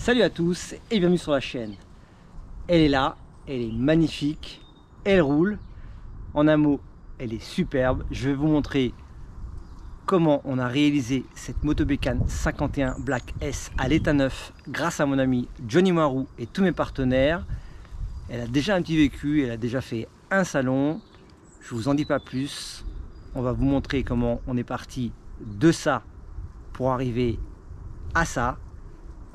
Salut à tous et bienvenue sur la chaîne. Elle est là, elle est magnifique, elle roule. En un mot, elle est superbe. Je vais vous montrer comment on a réalisé cette Moto Bécane 51 Black S à l'état neuf grâce à mon ami Johnny Marou et tous mes partenaires. Elle a déjà un petit vécu, elle a déjà fait un salon. Je vous en dis pas plus. On va vous montrer comment on est parti de ça pour arriver à ça.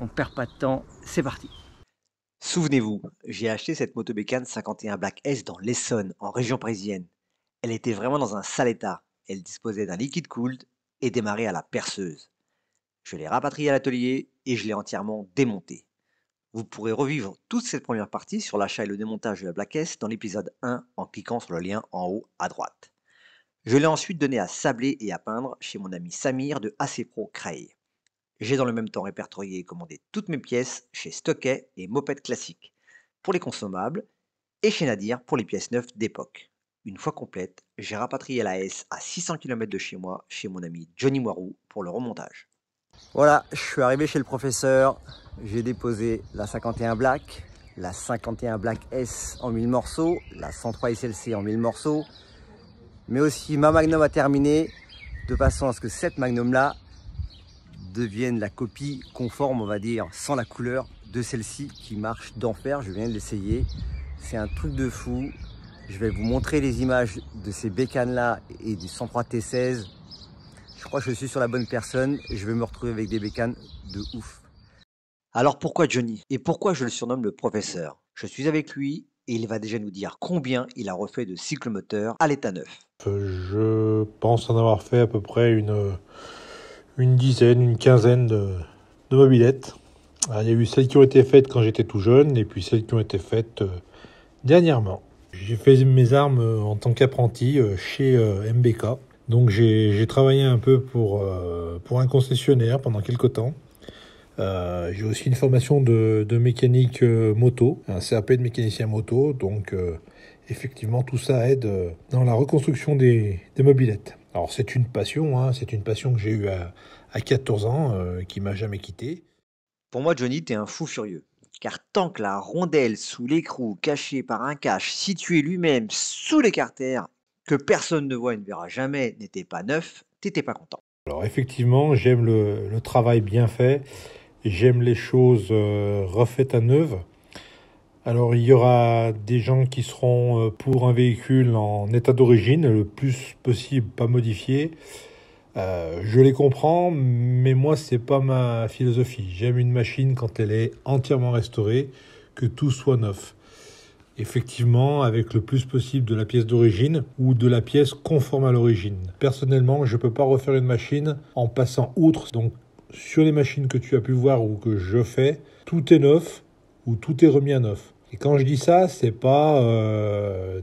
On perd pas de temps, c'est parti. Souvenez-vous, j'ai acheté cette Moto Bécane 51 Black S dans l'Essonne, en région parisienne. Elle était vraiment dans un sale état. Elle disposait d'un liquide cooled et démarrait à la perceuse. Je l'ai rapatriée à l'atelier et je l'ai entièrement démontée. Vous pourrez revivre toute cette première partie sur l'achat et le démontage de la Black S dans l'épisode 1 en cliquant sur le lien en haut à droite. Je l'ai ensuite donnée à sabler et à peindre chez mon ami Samir de AC Pro Creil. J'ai dans le même temps répertorié et commandé toutes mes pièces chez Stockey et Moped Classique pour les consommables et chez Nadir pour les pièces neuves d'époque. Une fois complète, j'ai rapatrié la S à 600 km de chez moi, chez mon ami Johnny Moirou pour le remontage. Voilà, je suis arrivé chez le professeur. J'ai déposé la 51 Black, la 51 Black S en 1000 morceaux, la 103 SLC en 1000 morceaux, mais aussi ma Magnum à terminer, de façon à ce que cette Magnum là devienne la copie conforme, on va dire, sans la couleur de celle-ci qui marche d'enfer. Je viens de l'essayer, c'est un truc de fou. Je vais vous montrer les images de ces bécanes là et du 103 T16. Je crois que je suis sur la bonne personne et je vais me retrouver avec des bécanes de ouf. Alors pourquoi Johnny et pourquoi je le surnomme le professeur? Je suis avec lui et il va déjà nous dire combien il a refait de cyclomoteurs à l'état neuf. Je pense en avoir fait à peu près une dizaine, une quinzaine de mobylettes. Alors, il y a eu celles qui ont été faites quand j'étais tout jeune et puis celles qui ont été faites dernièrement. J'ai fait mes armes en tant qu'apprenti chez MBK. Donc j'ai travaillé un peu pour un concessionnaire pendant quelques temps. J'ai aussi une formation de mécanique moto, un CAP de mécanicien moto. Donc effectivement, tout ça aide dans la reconstruction des mobylettes. Alors c'est une passion, hein, c'est une passion que j'ai eue à 14 ans, qui m'a jamais quitté. Pour moi, Johnny, t'es un fou furieux. Car tant que la rondelle sous l'écrou, cachée par un cache situé lui-même sous l'écarter, que personne ne voit et ne verra jamais, n'était pas neuf, t'étais pas content. Alors effectivement, j'aime le travail bien fait, j'aime les choses refaites à neuf. Alors il y aura des gens qui seront pour un véhicule en état d'origine, le plus possible pas modifié. Je les comprends, mais moi c'est pas ma philosophie. J'aime une machine quand elle est entièrement restaurée, que tout soit neuf. Effectivement, avec le plus possible de la pièce d'origine ou de la pièce conforme à l'origine. Personnellement, je peux pas refaire une machine en passant outre. Donc sur les machines que tu as pu voir ou que je fais, tout est neuf ou tout est remis à neuf. Et quand je dis ça, c'est pas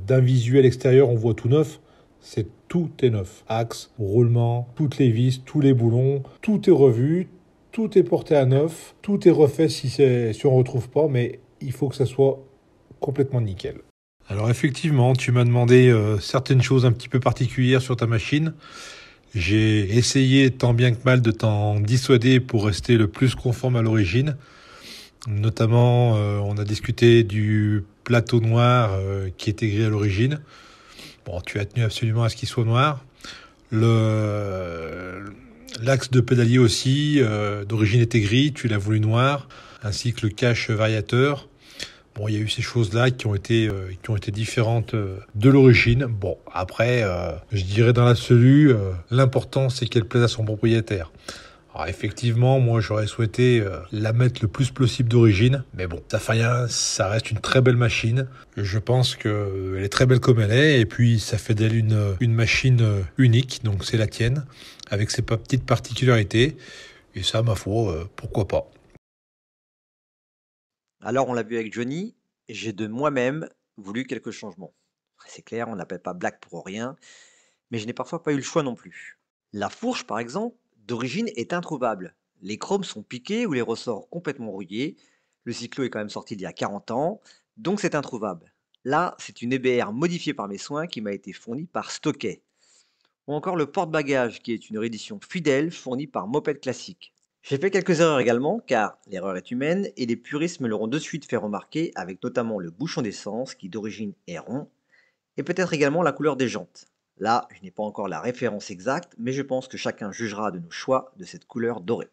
d'un visuel extérieur on voit tout neuf. C'est tout est neuf. Axe, roulement, toutes les vis, tous les boulons, tout est revu, tout est porté à neuf, tout est refait si on retrouve pas, mais il faut que ça soit complètement nickel. Alors effectivement, tu m'as demandé certaines choses un petit peu particulières sur ta machine. J'ai essayé tant bien que mal de t'en dissuader pour rester le plus conforme à l'origine. Notamment, on a discuté du plateau noir qui était gris à l'origine. Bon, tu as tenu absolument à ce qu'il soit noir. L'axe de pédalier aussi, d'origine était gris, tu l'as voulu noir, ainsi que le cache variateur. Bon, il y a eu ces choses-là qui ont été différentes de l'origine. Bon, après, je dirais dans l'absolu, l'important c'est qu'elle plaise à son propriétaire. Alors effectivement, moi j'aurais souhaité la mettre le plus possible d'origine, mais bon, ça fait rien, ça reste une très belle machine. Je pense qu'elle est très belle comme elle est, et puis ça fait d'elle une machine unique, donc c'est la tienne, avec ses petites particularités, et ça, ma foi, pourquoi pas. Alors on l'a vu avec Johnny, j'ai de moi-même voulu quelques changements. C'est clair, on n'appelle pas Black pour rien, mais je n'ai parfois pas eu le choix non plus. La fourche, par exemple, d'origine est introuvable. Les chromes sont piqués ou les ressorts complètement rouillés. Le cyclo est quand même sorti d'il y a 40 ans, donc c'est introuvable. Là, c'est une EBR modifiée par mes soins qui m'a été fournie par Stockey. Ou encore le porte-bagages qui est une réédition fidèle fournie par Moped Classique. J'ai fait quelques erreurs également, car l'erreur est humaine et les puristes me l'auront de suite fait remarquer avec notamment le bouchon d'essence qui d'origine est rond et peut-être également la couleur des jantes. Là, je n'ai pas encore la référence exacte, mais je pense que chacun jugera de nos choix de cette couleur dorée.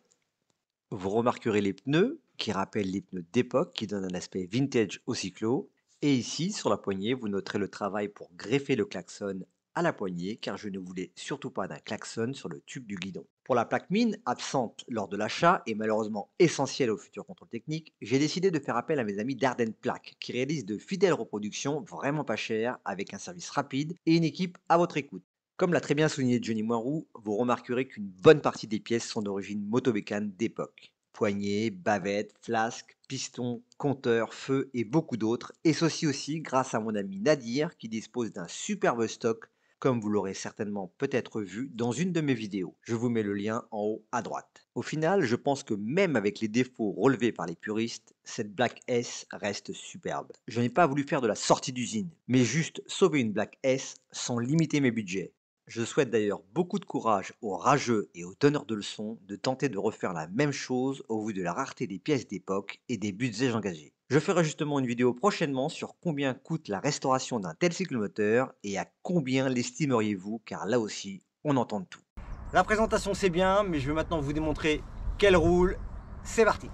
Vous remarquerez les pneus qui rappellent les pneus d'époque qui donnent un aspect vintage au cyclo. Et ici, sur la poignée, vous noterez le travail pour greffer le klaxon à la poignée car je ne voulais surtout pas d'un klaxon sur le tube du guidon. Pour la plaque mine, absente lors de l'achat et malheureusement essentielle au futur contrôle technique, j'ai décidé de faire appel à mes amis d'Arden Plaque qui réalisent de fidèles reproductions vraiment pas chères avec un service rapide et une équipe à votre écoute. Comme l'a très bien souligné Johnny Moirou, vous remarquerez qu'une bonne partie des pièces sont d'origine motobécane d'époque. Poignées, bavettes, flasques, pistons, compteurs, feux et beaucoup d'autres. Et ceci aussi grâce à mon ami Nadir qui dispose d'un superbe stock, comme vous l'aurez certainement peut-être vu dans une de mes vidéos. Je vous mets le lien en haut à droite. Au final, je pense que même avec les défauts relevés par les puristes, cette Black S reste superbe. Je n'ai pas voulu faire de la sortie d'usine, mais juste sauver une Black S sans limiter mes budgets. Je souhaite d'ailleurs beaucoup de courage aux rageux et aux donneurs de leçons de tenter de refaire la même chose au vu de la rareté des pièces d'époque et des budgets engagés. Je ferai justement une vidéo prochainement sur combien coûte la restauration d'un tel cyclomoteur et à combien l'estimeriez-vous car là aussi on entend de tout. La présentation c'est bien, mais je vais maintenant vous démontrer qu'elle roule. C'est parti!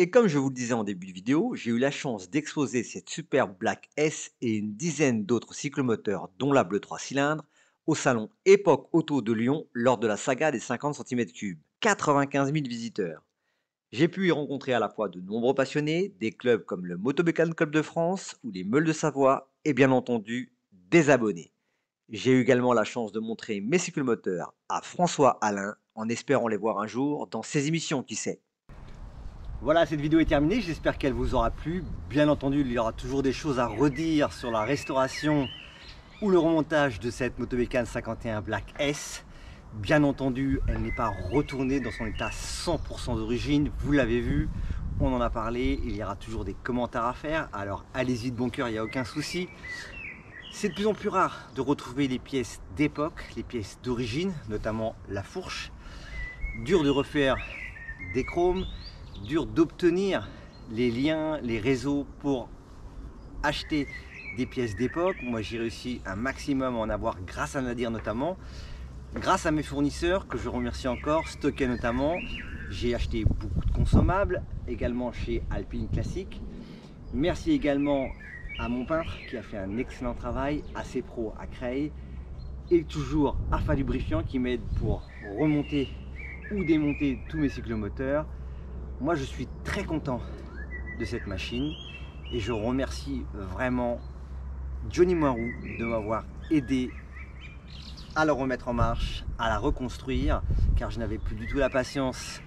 Et comme je vous le disais en début de vidéo, j'ai eu la chance d'exposer cette superbe Black S et une dizaine d'autres cyclomoteurs, dont la bleue 3 cylindres, au salon Époque Auto de Lyon lors de la saga des 50 cm3. 95 000 visiteurs. J'ai pu y rencontrer à la fois de nombreux passionnés, des clubs comme le Motobécane Club de France ou les Meules de Savoie, et bien entendu, des abonnés. J'ai eu également la chance de montrer mes cyclomoteurs à François Alain, en espérant les voir un jour dans ses émissions, qui sait. Voilà, cette vidéo est terminée, j'espère qu'elle vous aura plu. Bien entendu, il y aura toujours des choses à redire sur la restauration ou le remontage de cette Motobécane 51 Black S. Bien entendu, elle n'est pas retournée dans son état 100% d'origine, vous l'avez vu, on en a parlé, il y aura toujours des commentaires à faire, alors allez-y de bon cœur, il n'y a aucun souci. C'est de plus en plus rare de retrouver les pièces d'époque, les pièces d'origine, notamment la fourche. Dur de refaire des chromes, dur d'obtenir les liens, les réseaux pour acheter des pièces d'époque. Moi j'ai réussi un maximum à en avoir grâce à Nadir notamment, grâce à mes fournisseurs que je remercie encore, Stocker notamment. J'ai acheté beaucoup de consommables, également chez Alpine Classique. Merci également à mon peintre qui a fait un excellent travail, à ses pros à Creil, et toujours à Falubrifiant qui m'aide pour remonter ou démonter tous mes cyclomoteurs. Moi je suis très content de cette machine et je remercie vraiment Johnny Moirou de m'avoir aidé à la remettre en marche, à la reconstruire, car je n'avais plus du tout la patience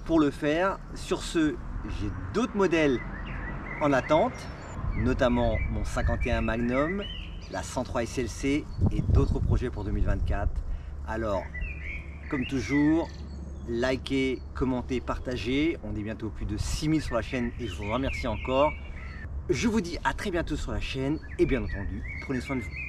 pour le faire. Sur ce, j'ai d'autres modèles en attente, notamment mon 51 Magnum, la 103 SLC et d'autres projets pour 2024. Alors, comme toujours, likez, commentez, partagez. On est bientôt plus de 6000 sur la chaîne et je vous remercie encore. Je vous dis à très bientôt sur la chaîne et bien entendu, prenez soin de vous.